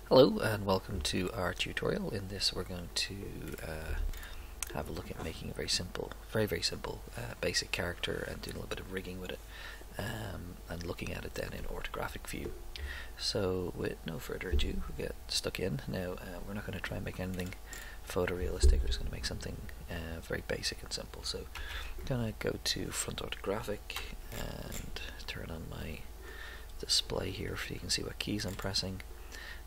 Hello and welcome to our tutorial. In this we're going to have a look at making a very simple basic character and doing a little bit of rigging with it and looking at it then in orthographic view. So with no further ado, we'll get stuck in. Now we're not going to try and make anything photorealistic, we're just going to make something very basic and simple. So I'm going to go to front orthographic and turn on my display here so you can see what keys I'm pressing.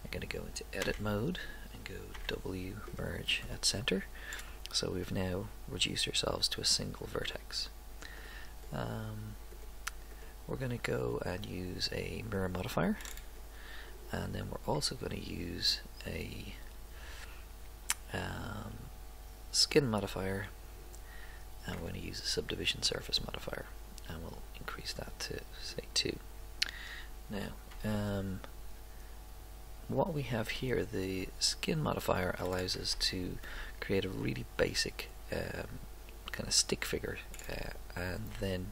I'm going to go into edit mode and go W merge at center. So we've now reduced ourselves to a single vertex. We're going to go and use a mirror modifier, and then we're also going to use a skin modifier, and we're going to use a subdivision surface modifier, and we'll increase that to say 2. Now what we have here, the skin modifier allows us to create a really basic kind of stick figure, and then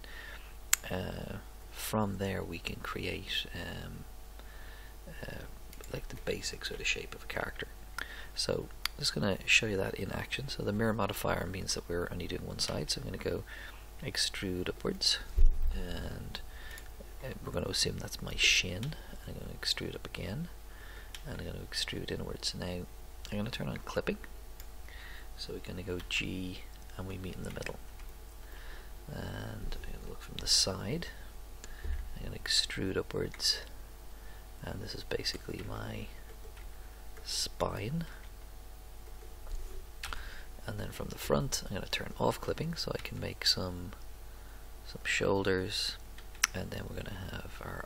from there we can create like the basic sort of shape of a character. So I'm just going to show you that in action. So the mirror modifier means that we're only doing one side, so I'm going to go extrude upwards, and we're going to assume that's my shin. I'm going to extrude up again, and I'm going to extrude inwards. Now I'm going to turn on clipping, so we're going to go G and we meet in the middle, and I'm going to look from the side. I'm going to extrude upwards, and this is basically my spine. And then from the front I'm going to turn off clipping so I can make some shoulders, and then we're going to have our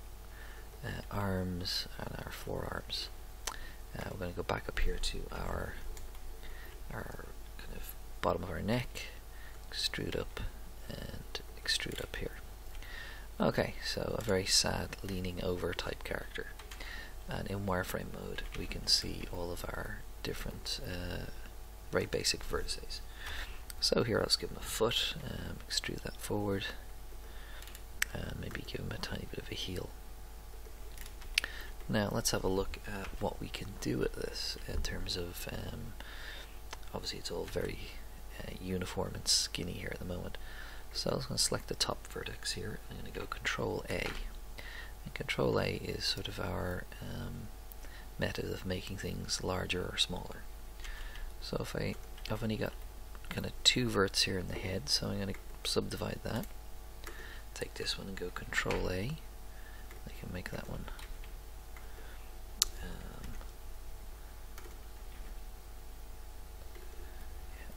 arms and our forearms. We're going to go back up here to our kind of bottom of our neck, extrude up and extrude up here. Okay, so a very sad leaning over type character. And in wireframe mode we can see all of our different very basic vertices. So here I'll just give him a foot, extrude that forward, and maybe give him a tiny bit of a heel. Now let's have a look at what we can do with this in terms of, obviously it's all very uniform and skinny here at the moment. So I'm going to select the top vertex here. I'm going to go Control A. And Control A is sort of our method of making things larger or smaller. So if I've only got kind of 2 verts here in the head, so I'm going to subdivide that. Take this one and go Control A. I can make that one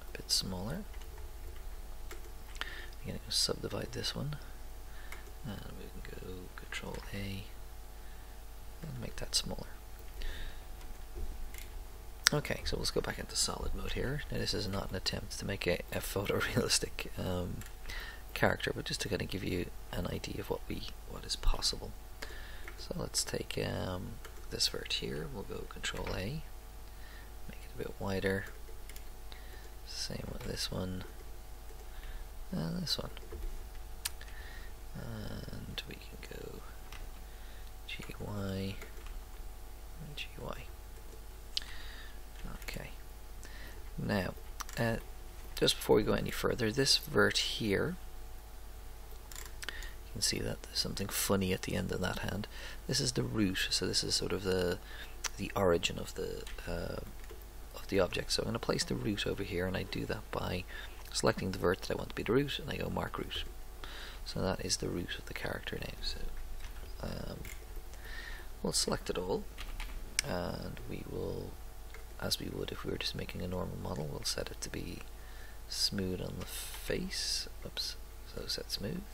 a bit smaller. I'm going to subdivide this one, and we can go Control A and make that smaller. Okay, so let's go back into solid mode here. Now this is not an attempt to make a photorealistic character, but just to kind of give you an idea of what is possible. So let's take this vert here. We'll go Control A, make it a bit wider. Same with this one and this one, and we can go GY and GY. Okay. Now, just before we go any further, this vert here, you can see that there's something funny at the end of that hand. This is the root, so this is sort of the origin of the object. So I'm going to place the root over here, and I do that by selecting the vert that I want to be the root, and I go mark root. So that is the root of the character now. So we'll select it all, and we will, as we would if we were just making a normal model, we'll set it to be smooth on the face. Oops, so set smooth.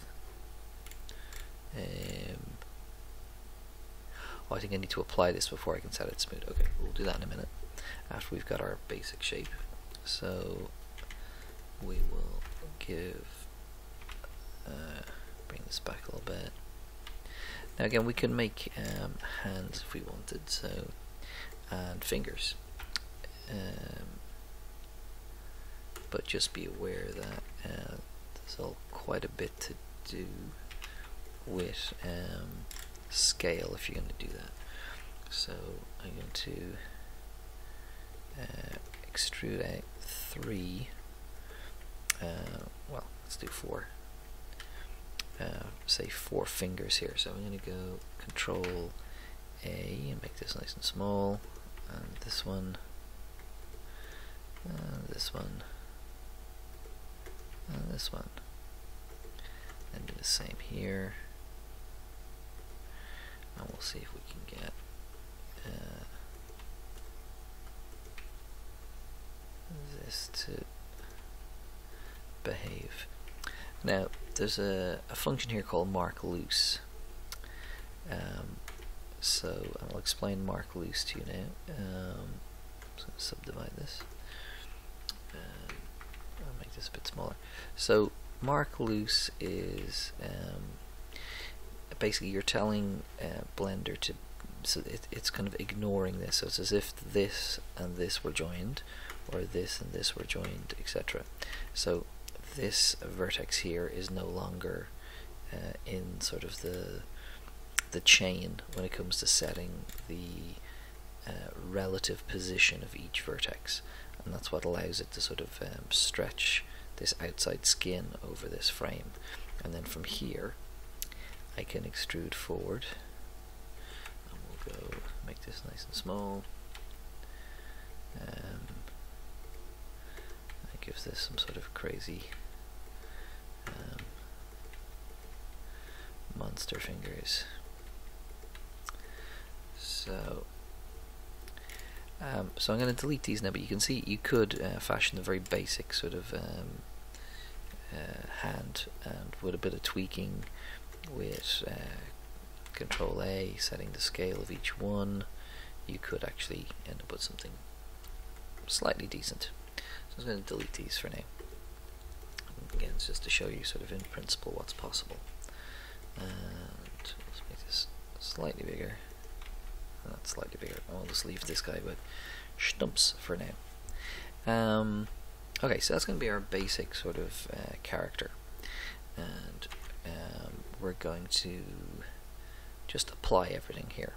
Oh, I think I need to apply this before I can set it smooth. Okay, we'll do that in a minute after we've got our basic shape. So we will give, bring this back a little bit. Now again, we can make hands if we wanted, so, and fingers. But just be aware that there's all quite a bit to do with scale if you're going to do that. So I'm going to extrude out 3. Well, let's do 4. Say 4 fingers here. So I'm going to go Control A and make this nice and small, and this one, and this one, and this one, and do the same here, and we'll see if we can get this to behave. Now there's a function here called mark loose. So I'll explain mark loose to you now. I'm just going to subdivide this. I'll make this a bit smaller. So mark loose is basically you're telling Blender to, so it's kind of ignoring this. So it's as if this and this were joined, or this and this were joined, etc. So this vertex here is no longer in sort of the chain when it comes to setting the relative position of each vertex, and that's what allows it to sort of stretch this outside skin over this frame. And then from here I can extrude forward, and we'll go make this nice and small. That gives this some sort of crazy monster fingers. So I'm going to delete these now, but you can see you could fashion a very basic sort of hand, and with a bit of tweaking with Control A, setting the scale of each one, you could actually end up with something slightly decent. So I'm going to delete these for now. Again, it's just to show you sort of in principle what's possible. And let's make this slightly bigger. Not slightly bigger. I'll just leave this guy with stumps for now. Okay, so that's going to be our basic sort of character, and we're going to just apply everything here,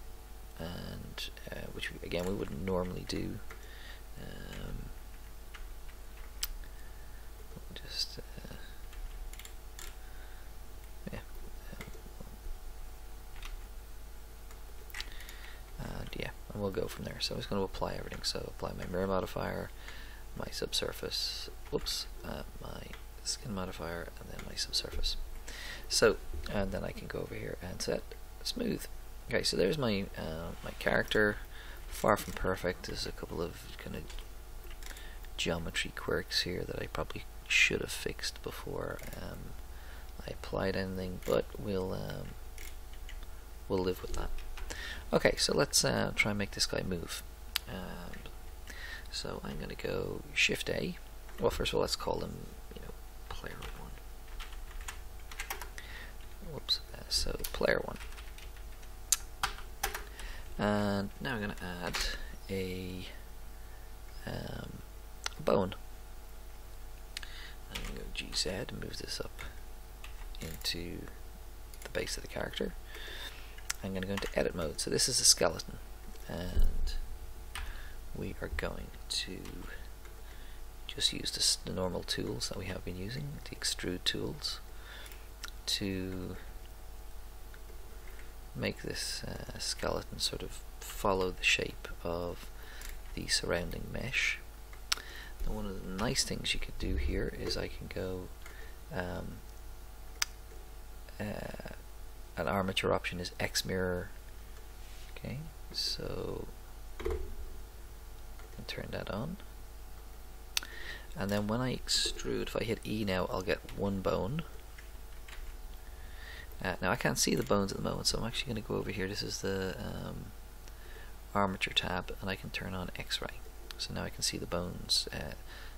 and which again we wouldn't normally do. Just yeah. And we'll go from there. So I'm just going to apply everything. So apply my mirror modifier, my subsurface, whoops, my skin modifier, and then my subsurface. So, and then I can go over here and set smooth. Okay, so there's my my character. Far from perfect. There's a couple of kind of geometry quirks here that I probably should have fixed before I applied anything, but we'll live with that. Okay, so let's try and make this guy move. So I'm going to go Shift A. Well, first of all, let's call him, player 1. Whoops. So player 1. And now I'm going to add a bone. I'm going to go GZ and move this up into the base of the character. I'm going to go into edit mode. So this is a skeleton, and we are going to just use the normal tools that we have been using, the extrude tools, to make this skeleton sort of follow the shape of the surrounding mesh. And one of the nice things you could do here is I can go an armature option is X mirror. Okay, so turn that on, and then when I extrude, if I hit E now, I'll get one bone. Now I can't see the bones at the moment, so I'm actually going to go over here. This is the armature tab, and I can turn on X-ray. So now I can see the bones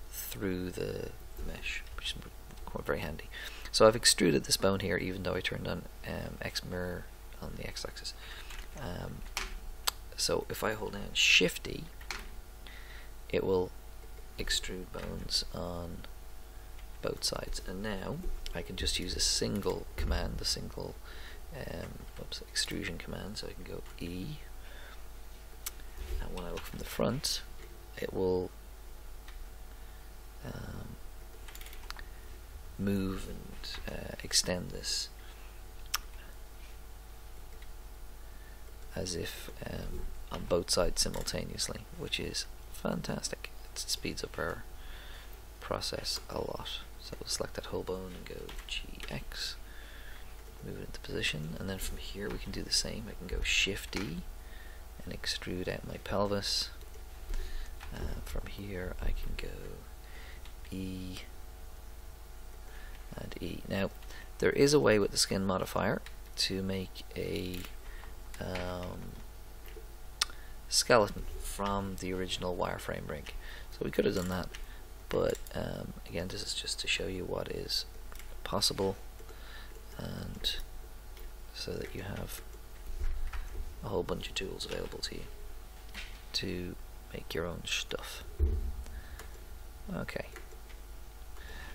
through the mesh, which is very handy. So I've extruded this bone here, even though I turned on X mirror on the X-axis. So if I hold down Shift E, it will extrude bones on both sides. And now I can just use a single command, the single extrusion command. So I can go E, front, it will move and extend this as if on both sides simultaneously, which is fantastic. It speeds up our process a lot. So we'll select that whole bone and go GX, move it into position, and then from here we can do the same. I can go Shift D and extrude out my pelvis. From here I can go E and E. Now there is a way with the skin modifier to make a skeleton from the original wireframe rig, so we could have done that, but again, this is just to show you what is possible, and so that you have a whole bunch of tools available to you to make your own stuff. Okay,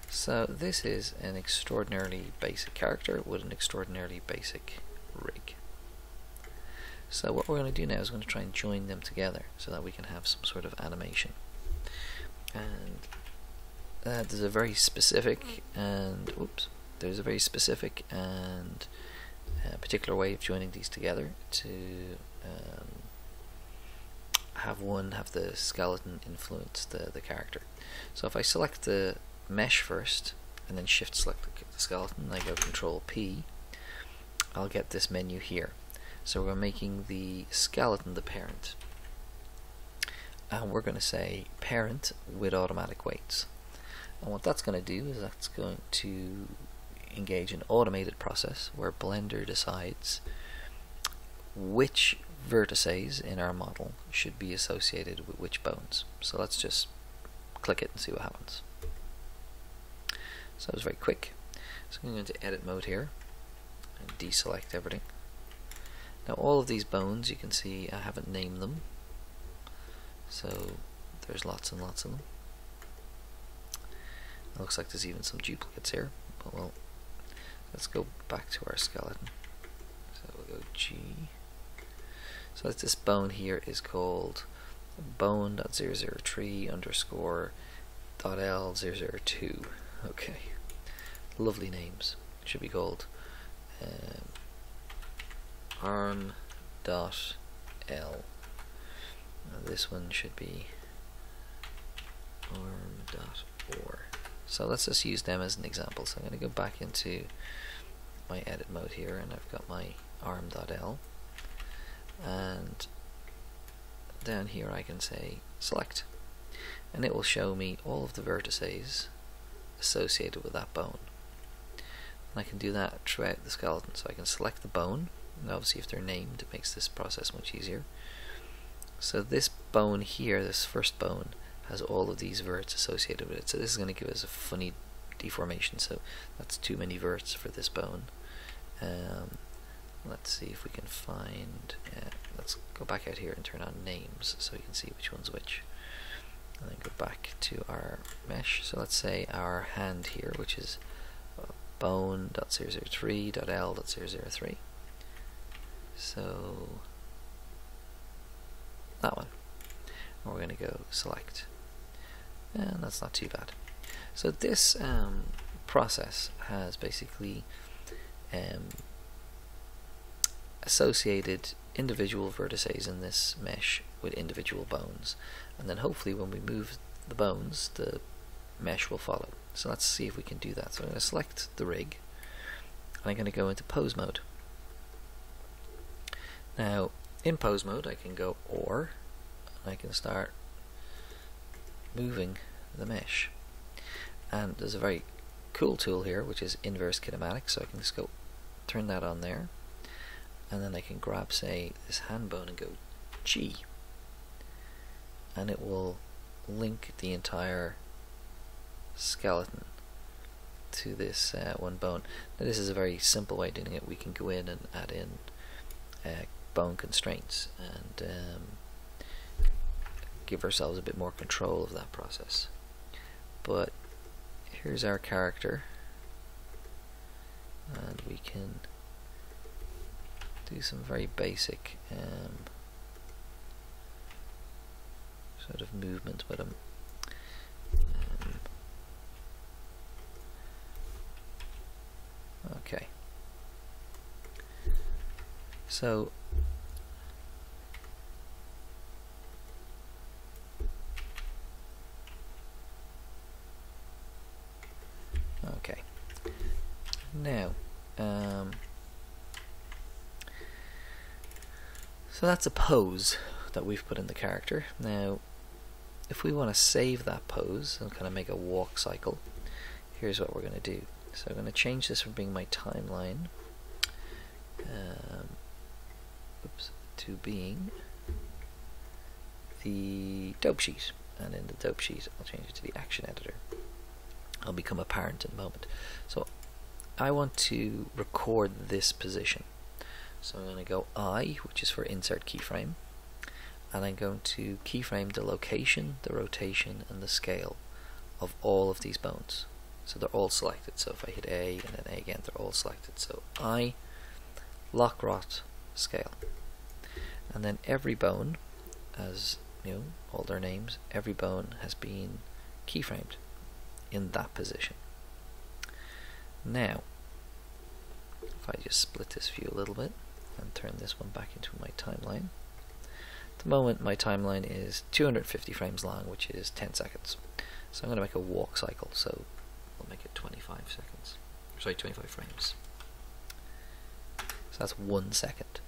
so this is an extraordinarily basic character with an extraordinarily basic rig. So what we're going to do now is we're going to try and join them together so that we can have some sort of animation. And there's a very specific and particular way of joining these together to have the skeleton influence the character. So if I select the mesh first and then shift select the skeleton and I go Control P, I'll get this menu here. So we're making the skeleton the parent, and we're going to say parent with automatic weights. And what that's going to do is that's going to engage an automated process where Blender decides which vertices in our model should be associated with which bones. So let's just click it and see what happens. So it was very quick. So I'm going to go into edit mode here and deselect everything. Now all of these bones, you can see I haven't named them, so there's lots and lots of them. It looks like there's even some duplicates here, but well, let's go back to our skeleton. So we'll go G. So this bone here is called bone.003 underscore .l002. Okay, lovely names. It should be called arm.l. This one should be arm.or. So let's just use them as an example. So I'm going to go back into my edit mode here, and I've got my arm.l, and down here I can say select, and it will show me all of the vertices associated with that bone. And I can do that throughout the skeleton. So I can select the bone, and obviously if they're named it makes this process much easier. So this bone here, this first bone, has all of these verts associated with it. So this is going to give us a funny deformation, so that's too many verts for this bone. Let's see if we can find, let's go back out here and turn on names so we can see which one's which. And then go back to our mesh. So let's say our hand here, which is bone.003.l.003. So that one. And we're going to go select, and that's not too bad. So this process has basically associated individual vertices in this mesh with individual bones, and then hopefully when we move the bones the mesh will follow. So let's see if we can do that. So I'm going to select the rig and I'm going to go into pose mode. Now in pose mode I can go OR, and I can start moving the mesh, and there's a very cool tool here which is inverse kinematics, so I can just go turn that on there, and then I can grab say this hand bone and go G, and it will link the entire skeleton to this one bone. Now this is a very simple way of doing it. We can go in and add in bone constraints and give ourselves a bit more control of that process. But here's our character, and we can do some very basic sort of movement with him. Okay. So okay. Now, so that's a pose that we've put in the character. Now, if we want to save that pose and kind of make a walk cycle, here's what we're going to do. So I'm going to change this from being my timeline to being the dope sheet, and in the dope sheet I'll change it to the action editor. I'll become apparent in a moment. So I want to record this position. So I'm going to go I, which is for insert keyframe, and I'm going to keyframe the location, the rotation, and the scale of all of these bones. So they're all selected. So if I hit A and then A again, they're all selected. So I, lock, rot, scale. And then every bone, as you know, all their names, every bone has been keyframed in that position. Now, if I just split this view a little bit and turn this one back into my timeline. At the moment my timeline is 250 frames long, which is 10 seconds. So I'm going to make a walk cycle, so we'll make it 25 seconds. Sorry, 25 frames. So that's 1 second.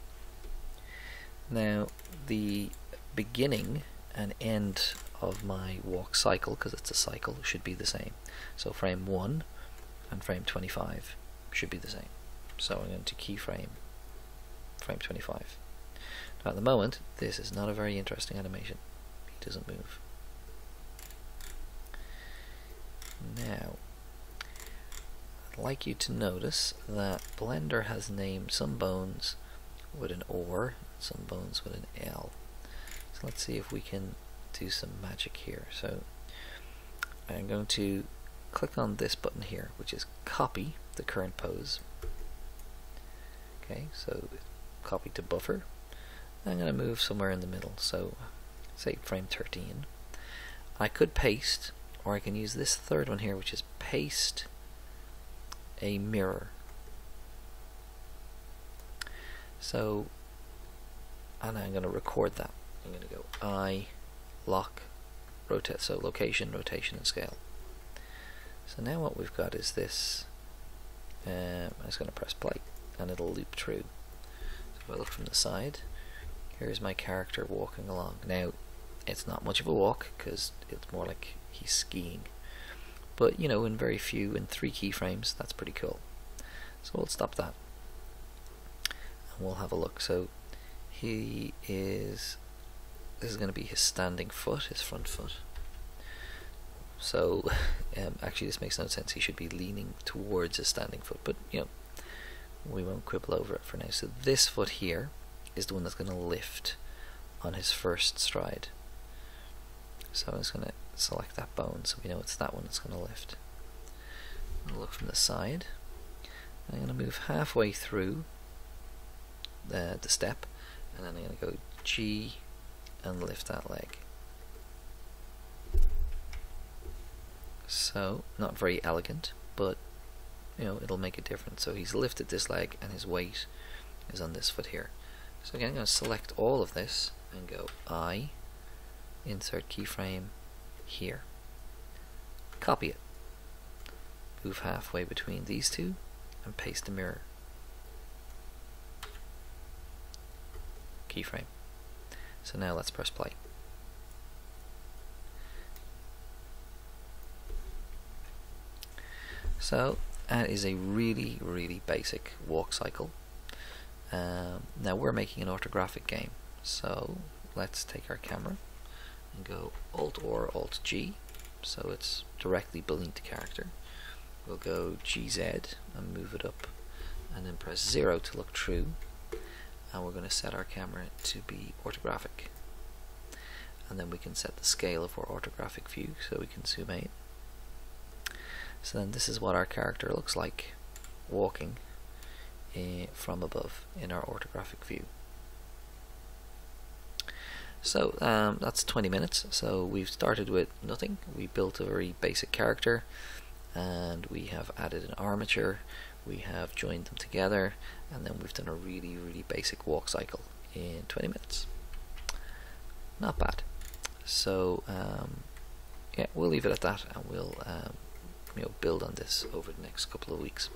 Now the beginning and end of my walk cycle, because it's a cycle, should be the same. So frame 1 and frame 25 should be the same. So I'm going to keyframe frame 25. Now at the moment this is not a very interesting animation. He doesn't move. Now I'd like you to notice that Blender has named some bones with an OR, some bones with an L. So let's see if we can do some magic here. So I'm going to click on this button here, which is copy the current pose. Okay, so copy to buffer. I'm going to move somewhere in the middle, so say frame 13. I could paste, or I can use this third one here, which is paste a mirror. So, and I'm going to record that. I'm going to go I, lock, rotate, so location, rotation, and scale. So now what we've got is this. I'm just going to press play, and it'll loop through. So if I look from the side, here's my character walking along. Now, it's not much of a walk because it's more like he's skiing, but you know, in 3 keyframes, that's pretty cool. So we'll stop that and we'll have a look. So this is going to be his standing foot, his front foot. So actually this makes no sense, he should be leaning towards his standing foot, but you know, we won't quibble over it for now. So this foot here is the one that's going to lift on his first stride. So I'm just going to select that bone so we know it's that one that's going to lift. I'll look from the side. I'm going to move halfway through the step, and then I'm going to go G and lift that leg. So, not very elegant, but you know, it'll make a difference. So he's lifted this leg and his weight is on this foot here. So again, I'm going to select all of this and go I, insert keyframe here. Copy it. Move halfway between these two and paste the mirror. Keyframe. So now let's press play. So that is a really, really basic walk cycle. Now we're making an orthographic game, so let's take our camera and go Alt or Alt G, so it's directly beneath the character. We'll go GZ and move it up, and then press 0 to look through, and we're going to set our camera to be orthographic, and then we can set the scale of our orthographic view so we can zoom out. So then this is what our character looks like walking from above in our orthographic view. So that's 20 minutes. So we've started with nothing. We built a very basic character, and we have added an armature. We have joined them together, and then we've done a really basic walk cycle in 20 minutes. Not bad. So yeah, we'll leave it at that, and we'll build on this over the next couple of weeks.